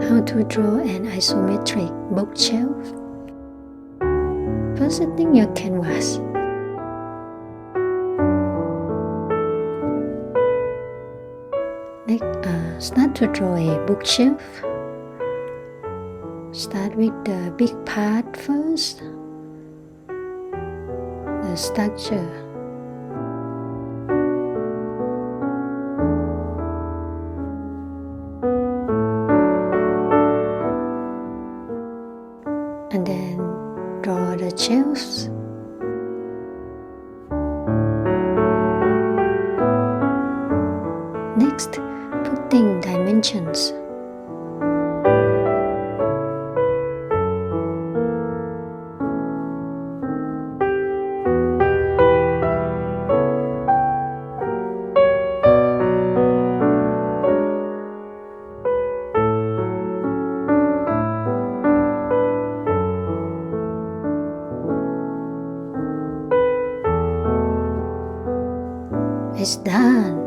How to draw an isometric bookshelf. First, setting your canvas. Next, start to draw a bookshelf. Start with the big part first, the structure. And then draw the shelves. Next, putting dimensions. It's done.